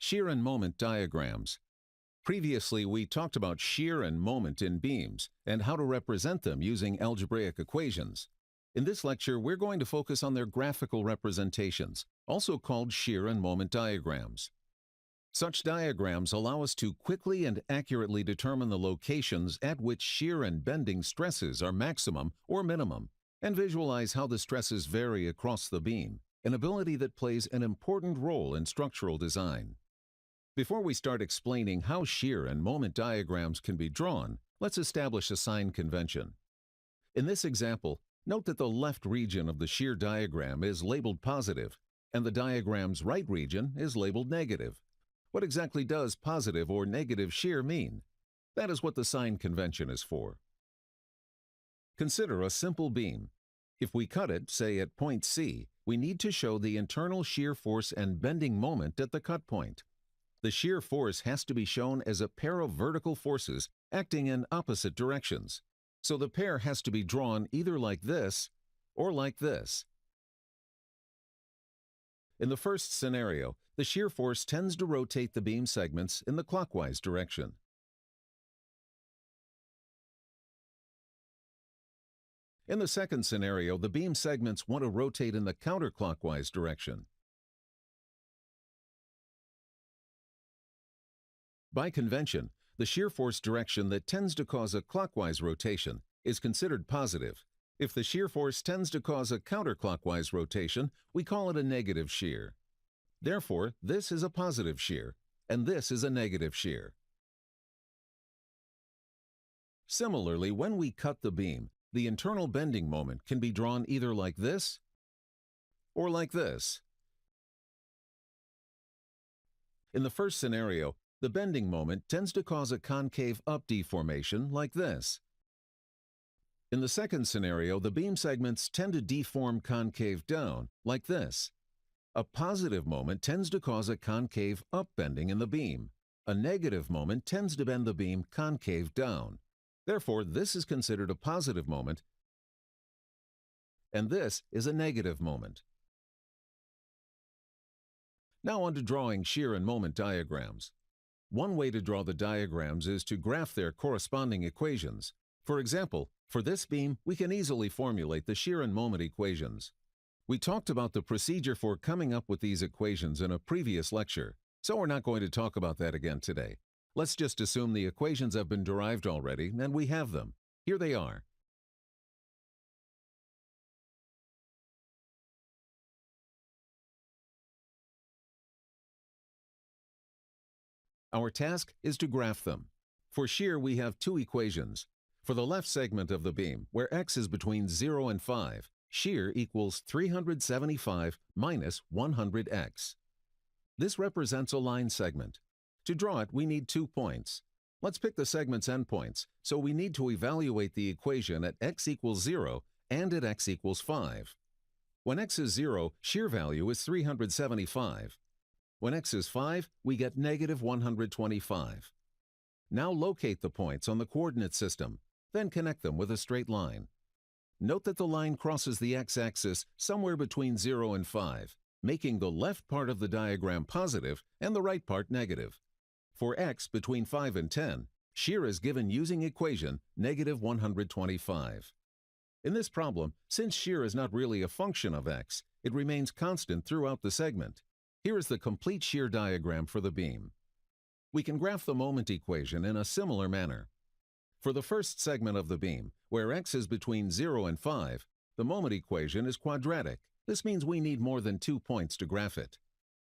Shear and moment diagrams. Previously, we talked about shear and moment in beams and how to represent them using algebraic equations. In this lecture, we're going to focus on their graphical representations, also called shear and moment diagrams. Such diagrams allow us to quickly and accurately determine the locations at which shear and bending stresses are maximum or minimum, and visualize how the stresses vary across the beam, an ability that plays an important role in structural design. Before we start explaining how shear and moment diagrams can be drawn, let's establish a sign convention. In this example, note that the left region of the shear diagram is labeled positive, and the diagram's right region is labeled negative. What exactly does positive or negative shear mean? That is what the sign convention is for. Consider a simple beam. If we cut it, say at point C, we need to show the internal shear force and bending moment at the cut point. The shear force has to be shown as a pair of vertical forces acting in opposite directions. So the pair has to be drawn either like this or like this. In the first scenario, the shear force tends to rotate the beam segments in the clockwise direction. In the second scenario, the beam segments want to rotate in the counterclockwise direction. By convention, the shear force direction that tends to cause a clockwise rotation is considered positive. If the shear force tends to cause a counterclockwise rotation, we call it a negative shear. Therefore, this is a positive shear, and this is a negative shear. Similarly, when we cut the beam, the internal bending moment can be drawn either like this or like this. In the first scenario, the bending moment tends to cause a concave up deformation like this. In the second scenario, the beam segments tend to deform concave down like this. A positive moment tends to cause a concave up bending in the beam. A negative moment tends to bend the beam concave down. Therefore, this is considered a positive moment, and this is a negative moment. Now on to drawing shear and moment diagrams. One way to draw the diagrams is to graph their corresponding equations. For example, for this beam, we can easily formulate the shear and moment equations. We talked about the procedure for coming up with these equations in a previous lecture, so we're not going to talk about that again today. Let's just assume the equations have been derived already, and we have them. Here they are. Our task is to graph them. For shear, we have two equations. For the left segment of the beam, where x is between 0 and 5, shear equals 375 minus 100x. This represents a line segment. To draw it, we need 2 points. Let's pick the segment's endpoints, so we need to evaluate the equation at x equals 0 and at x equals 5. When x is 0, shear value is 375. When x is 5, we get negative 125. Now locate the points on the coordinate system, then connect them with a straight line. Note that the line crosses the x-axis somewhere between 0 and 5, making the left part of the diagram positive and the right part negative. For x between 5 and 10, shear is given using equation negative 125. In this problem, since shear is not really a function of x, it remains constant throughout the segment. Here is the complete shear diagram for the beam. We can graph the moment equation in a similar manner. For the first segment of the beam, where x is between 0 and 5, the moment equation is quadratic. This means we need more than 2 points to graph it.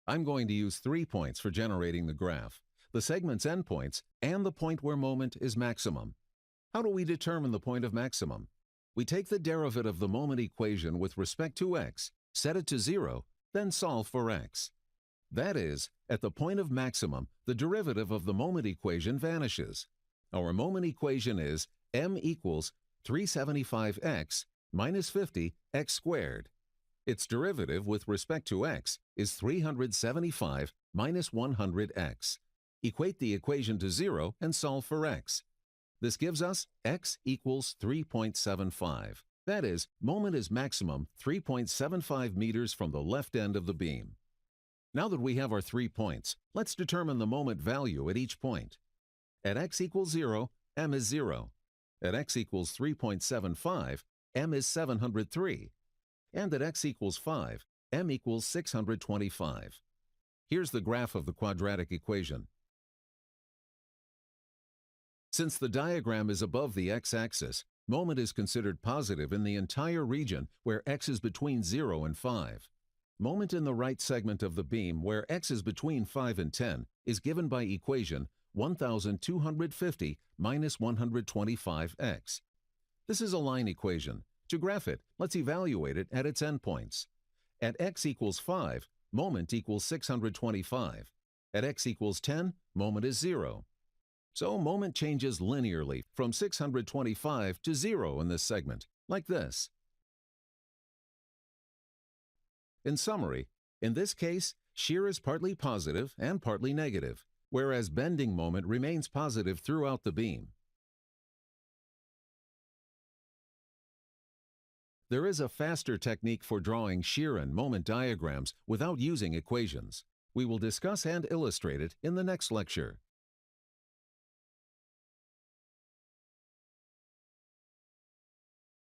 I'm going to use 3 points for generating the graph, the segment's endpoints, and the point where moment is maximum. How do we determine the point of maximum? We take the derivative of the moment equation with respect to x, set it to 0, then solve for x. That is, at the point of maximum, the derivative of the moment equation vanishes. Our moment equation is m equals 375x minus 50x squared. Its derivative with respect to x is 375 minus 100x. Equate the equation to 0 and solve for x. This gives us x equals 3.75. That is, moment is maximum 3.75 meters from the left end of the beam. Now that we have our 3 points, let's determine the moment value at each point. At x equals 0, m is 0. At x equals 3.75, m is 703. And at x equals 5, m equals 625. Here's the graph of the quadratic equation. Since the diagram is above the x-axis, moment is considered positive in the entire region where x is between 0 and 5. Moment in the right segment of the beam where x is between 5 and 10 is given by equation 1250 minus 125x. This is a line equation. To graph it, let's evaluate it at its endpoints. At x equals 5, moment equals 625. At x equals 10, moment is 0. So moment changes linearly from 625 to 0 in this segment, like this. In summary, in this case, shear is partly positive and partly negative, whereas bending moment remains positive throughout the beam. There is a faster technique for drawing shear and moment diagrams without using equations. We will discuss and illustrate it in the next lecture.